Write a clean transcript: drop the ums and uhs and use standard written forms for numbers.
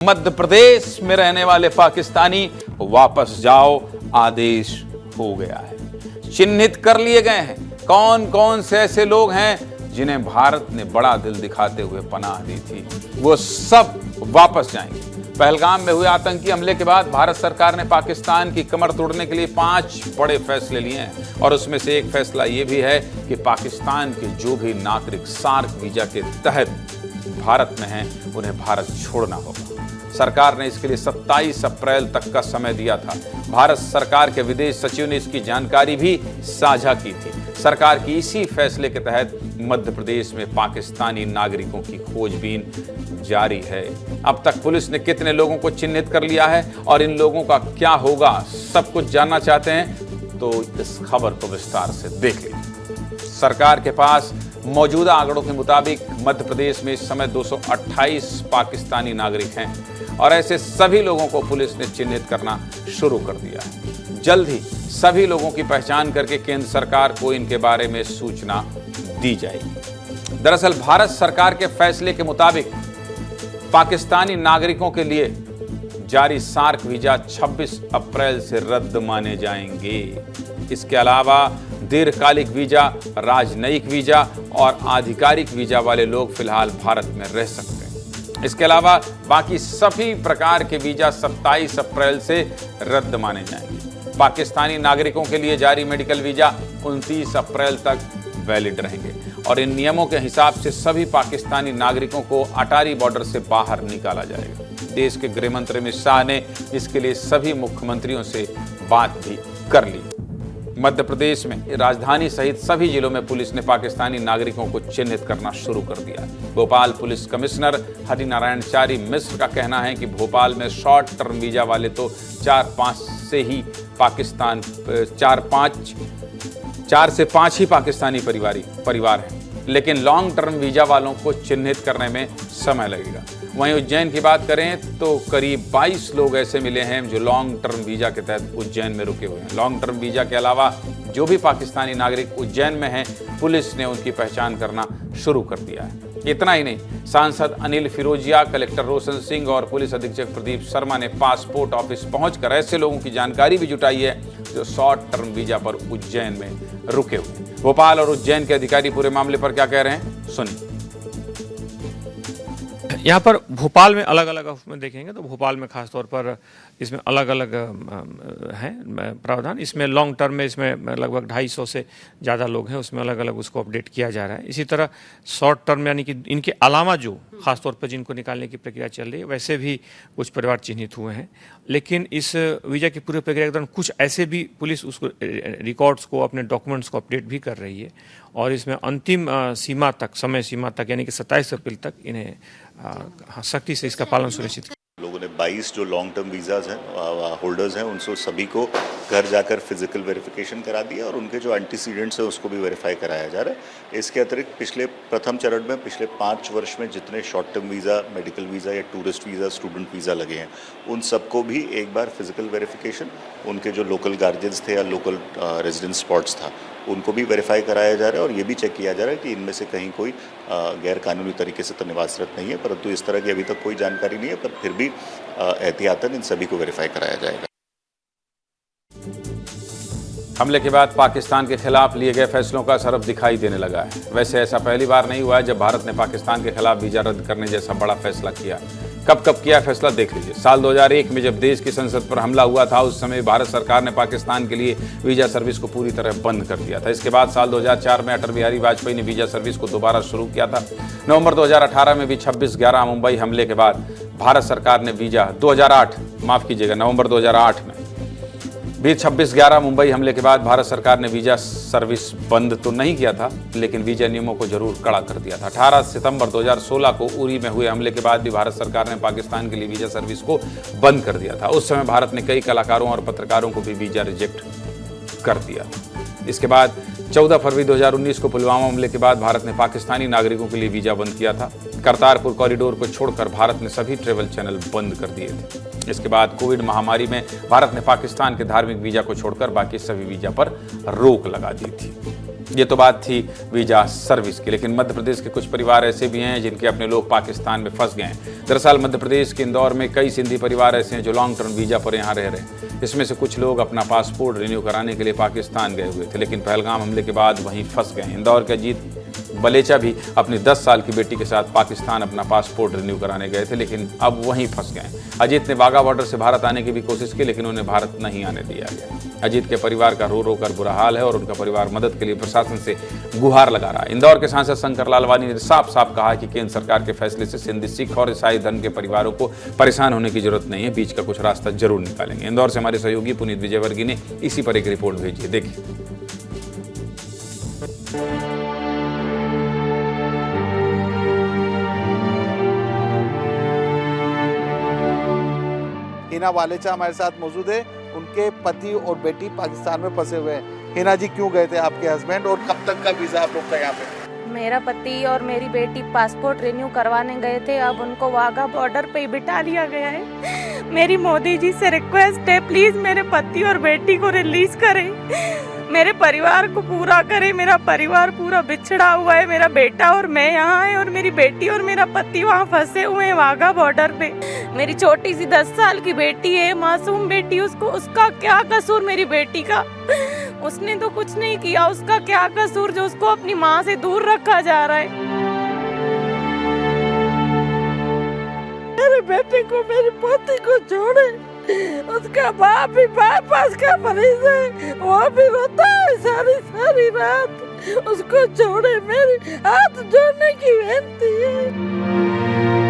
मध्य प्रदेश में रहने वाले पाकिस्तानी वापस जाओ आदेश हो गया है। चिन्हित कर लिए गए हैं कौन कौन से ऐसे लोग हैं जिन्हें भारत ने बड़ा दिल दिखाते हुए पनाह दी थी, वो सब वापस जाएंगे। पहलगाम में हुए आतंकी हमले के बाद भारत सरकार ने पाकिस्तान की कमर तोड़ने के लिए 5 बड़े फैसले लिए हैं और उसमें से एक फैसला ये भी है कि पाकिस्तान के जो भी नागरिक सार्क वीजा के तहत भारत में हैं उन्हें भारत छोड़ना होगा। सरकार ने इसके लिए 27 अप्रैल तक का समय दिया था। भारत सरकार के विदेश सचिव ने इसकी जानकारी भी साझा की थी। सरकार की इसी फैसले के तहत मध्य प्रदेश में पाकिस्तानी नागरिकों की खोजबीन जारी है। अब तक पुलिस ने कितने लोगों को चिन्हित कर लिया है और इन लोगों का क्या होगा, सब कुछ जानना चाहते हैं तो इस खबर को विस्तार से देख लीजिए। सरकार के पास मौजूदा आंकड़ों के मुताबिक मध्य प्रदेश में इस समय 228 पाकिस्तानी नागरिक हैं और ऐसे सभी लोगों को पुलिस ने चिन्हित करना शुरू कर दिया है। जल्द ही सभी लोगों की पहचान करके केंद्र सरकार को इनके बारे में सूचना दी जाएगी। दरअसल भारत सरकार के फैसले के मुताबिक पाकिस्तानी नागरिकों के लिए जारी सार्क वीजा 26 अप्रैल से रद्द माने जाएंगे। इसके अलावा दीर्घकालिक वीजा, राजनयिक वीजा और आधिकारिक वीजा वाले लोग फिलहाल भारत में रह सकते हैं। इसके अलावा बाकी सभी प्रकार के वीजा 27 अप्रैल से रद्द माने जाएंगे। पाकिस्तानी नागरिकों के लिए जारी मेडिकल वीजा 29 अप्रैल तक वैलिड रहेंगे और इन नियमों के हिसाब से सभी पाकिस्तानी नागरिकों को अटारी बॉर्डर से बाहर निकाला जाएगा। देश के गृह मंत्री अमित शाह ने इसके लिए सभी मुख्यमंत्रियों से बात भी कर ली। मध्य प्रदेश में राजधानी सहित सभी जिलों में पुलिस ने पाकिस्तानी नागरिकों को चिन्हित करना शुरू कर दिया है। भोपाल पुलिस कमिश्नर हरिनारायण चारी मिश्र का कहना है कि भोपाल में शॉर्ट टर्म वीजा वाले तो 4 से 5 ही पाकिस्तानी परिवार हैं, लेकिन लॉन्ग टर्म वीजा वालों को चिन्हित करने में समय लगेगा। वहीं उज्जैन की बात करें तो करीब 22 लोग ऐसे मिले हैं जो लॉन्ग टर्म वीजा के तहत उज्जैन में रुके हुए हैं। लॉन्ग टर्म वीजा के अलावा जो भी पाकिस्तानी नागरिक उज्जैन में हैं, पुलिस ने उनकी पहचान करना शुरू कर दिया है। इतना ही नहीं, सांसद अनिल फिरोजिया, कलेक्टर रोशन सिंह और पुलिस अधीक्षक प्रदीप शर्मा ने पासपोर्ट ऑफिस पहुंचकर ऐसे लोगों की जानकारी भी जुटाई है जो शॉर्ट टर्म वीजा पर उज्जैन में रुके हुए हैं। भोपाल और उज्जैन के अधिकारी पूरे मामले पर क्या कह रहे हैं, सुनिए। यहाँ पर भोपाल में अलग अलग उसमें देखेंगे तो भोपाल में खास तौर पर इसमें अलग अलग हैं प्रावधान। इसमें लॉन्ग टर्म में इसमें लगभग 250 से ज़्यादा लोग हैं, उसमें अलग अलग उसको अपडेट किया जा रहा है। इसी तरह शॉर्ट टर्म यानी कि इनके अलावा जो खास तौर पर जिनको निकालने की प्रक्रिया चल रही है वैसे भी कुछ परिवार चिन्हित हुए हैं। लेकिन इस वीज़ा की पूरी प्रक्रिया के दौरान कुछ ऐसे भी पुलिस उसको रिकॉर्ड्स को, अपने डॉक्यूमेंट्स को अपडेट भी कर रही है और इसमें अंतिम समय सीमा तक यानी कि 27 अप्रैल तक इन्हें सख्ती से इसका पालन सुनिश्चित किया। लोगों ने 22 जो लॉन्ग टर्म वीज़ाज हैं होल्डर्स हैं उनसे सभी को घर जाकर फिजिकल वेरिफिकेशन करा दिया और उनके जो एंटीसीडेंट्स हैं उसको भी वेरीफाई कराया जा रहा है। इसके अतिरिक्त प्रथम चरण में पिछले 5 वर्ष में जितने short term visa, medical visa या टूरिस्ट वीज़ा, स्टूडेंट वीज़ा लगे हैं उन सबको भी एक बार फिजिकल वेरिफिकेशन, उनके जो लोकल गार्जियंस थे या लोकल रेजिडेंस स्पॉट्स था उनको भी वेरीफाई कराया जा रहा है और ये भी चेक किया जा रहा है कि इनमें से कहीं कोई गैर कानूनी तरीके से तो निवासरत नहीं है, परंतु इस तरह की अभी तक कोई जानकारी नहीं है, पर फिर भी एहतियातन इन सभी को वेरीफाई कराया जाएगा। हमले के बाद पाकिस्तान के खिलाफ लिए गए फैसलों का असर अब दिखाई देने लगा है। वैसे ऐसा पहली बार नहीं हुआ है जब भारत ने पाकिस्तान के खिलाफ वीजा रद्द करने जैसा बड़ा फैसला किया। कब किया फैसला देख लीजिए। साल 2001 में जब देश की संसद पर हमला हुआ था उस समय भारत सरकार ने पाकिस्तान के लिए वीजा सर्विस को पूरी तरह बंद कर दिया था। इसके बाद साल 2004 में अटल बिहारी वाजपेयी ने वीजा सर्विस को दोबारा शुरू किया था। नवंबर 2018 में भी 26/11 मुंबई हमले के बाद भारत सरकार ने नवंबर 2008 में भी 26/11 मुंबई हमले के बाद भारत सरकार ने वीजा सर्विस बंद तो नहीं किया था, लेकिन वीजा नियमों को जरूर कड़ा कर दिया था। 18 सितंबर 2016 को उरी में हुए हमले के बाद भी भारत सरकार ने पाकिस्तान के लिए वीजा सर्विस को बंद कर दिया था। उस समय भारत ने कई कलाकारों और पत्रकारों को भी वीजा रिजेक्ट कर दिया। इसके बाद 14 फरवरी 2019 को पुलवामा हमले के बाद भारत ने पाकिस्तानी नागरिकों के लिए वीजा बंद किया था। करतारपुर कॉरिडोर को छोड़कर भारत ने सभी ट्रेवल चैनल बंद कर दिए थे। इसके बाद कोविड महामारी में भारत ने पाकिस्तान के धार्मिक वीजा को छोड़कर बाकी सभी वीजा पर रोक लगा दी थी। ये तो बात थी वीजा सर्विस की, लेकिन मध्य प्रदेश के कुछ परिवार ऐसे भी हैं जिनके अपने लोग पाकिस्तान में फंस गए हैं। दरअसल मध्य प्रदेश के इंदौर में कई सिंधी परिवार ऐसे हैं जो लॉन्ग टर्म वीजा पर यहाँ रह रहे हैं। इसमें से कुछ लोग अपना पासपोर्ट रिन्यू कराने के लिए पाकिस्तान गए हुए थे, लेकिन पहलगाम हमले के बाद वहीं फंस गए। इंदौर के अजीत बलेचा भी अपनी 10 साल की बेटी के साथ पाकिस्तान अपना पासपोर्ट रिन्यू कराने गए थे, लेकिन अब वहीं फंस गए। अजीत ने वाघा बॉर्डर से भारत आने की भी कोशिश की, लेकिन उन्हें भारत नहीं आने दिया गया। अजीत के परिवार का रो रो कर बुरा हाल है और उनका परिवार मदद के लिए प्रशासन से गुहार लगा रहा है। इंदौर के सांसद शंकर लालवानी ने साफ साफ कहा कि केंद्र सरकार के फैसले से सिंधी, सिख और ईसाई धर्म के परिवारों को परेशान होने की जरूरत नहीं है, बीच का कुछ रास्ता जरूर निकालेंगे। इंदौर से हमारे सहयोगी पुनीत विजयवर्गीय ने इसी पर एक रिपोर्ट भेजी है, देखिए। हिना वालेचा हमारे साथ मौजूद है। उनके पति और बेटी पाकिस्तान में फंसे हुए हैं। हिना जी, क्यों गए थे आपके हस्बैंड और कब तक का वीजा आप लोग का यहाँ पे? मेरा पति और मेरी बेटी पासपोर्ट रिन्यू करवाने गए थे, अब उनको वाघा बॉर्डर पे ही बिठा लिया गया है। मेरी मोदी जी से रिक्वेस्ट है, प्लीज मेरे पति और बेटी को रिलीज करें, मेरे परिवार को पूरा करें। मेरा परिवार पूरा बिछड़ा हुआ है, मेरा बेटा और मैं यहाँ है और मेरी बेटी और मेरा पति वहाँ फंसे हुए हैं वाघा बॉर्डर पे। मेरी छोटी सी 10 साल की बेटी है, मासूम बेटी, उसका क्या कसूर? मेरी बेटी का, उसने तो कुछ नहीं किया, उसका क्या कसूर जो उसको अपनी माँ से दूर रखा जा रहा है? मेरे बेटे को, मेरे पोती को छोड़े, उसका बाप भी बाईपास का मरीज है, वो भी रोता है सारी सारी रात। उसको छोड़े, मेरी हाथ जोड़ने की विनती है।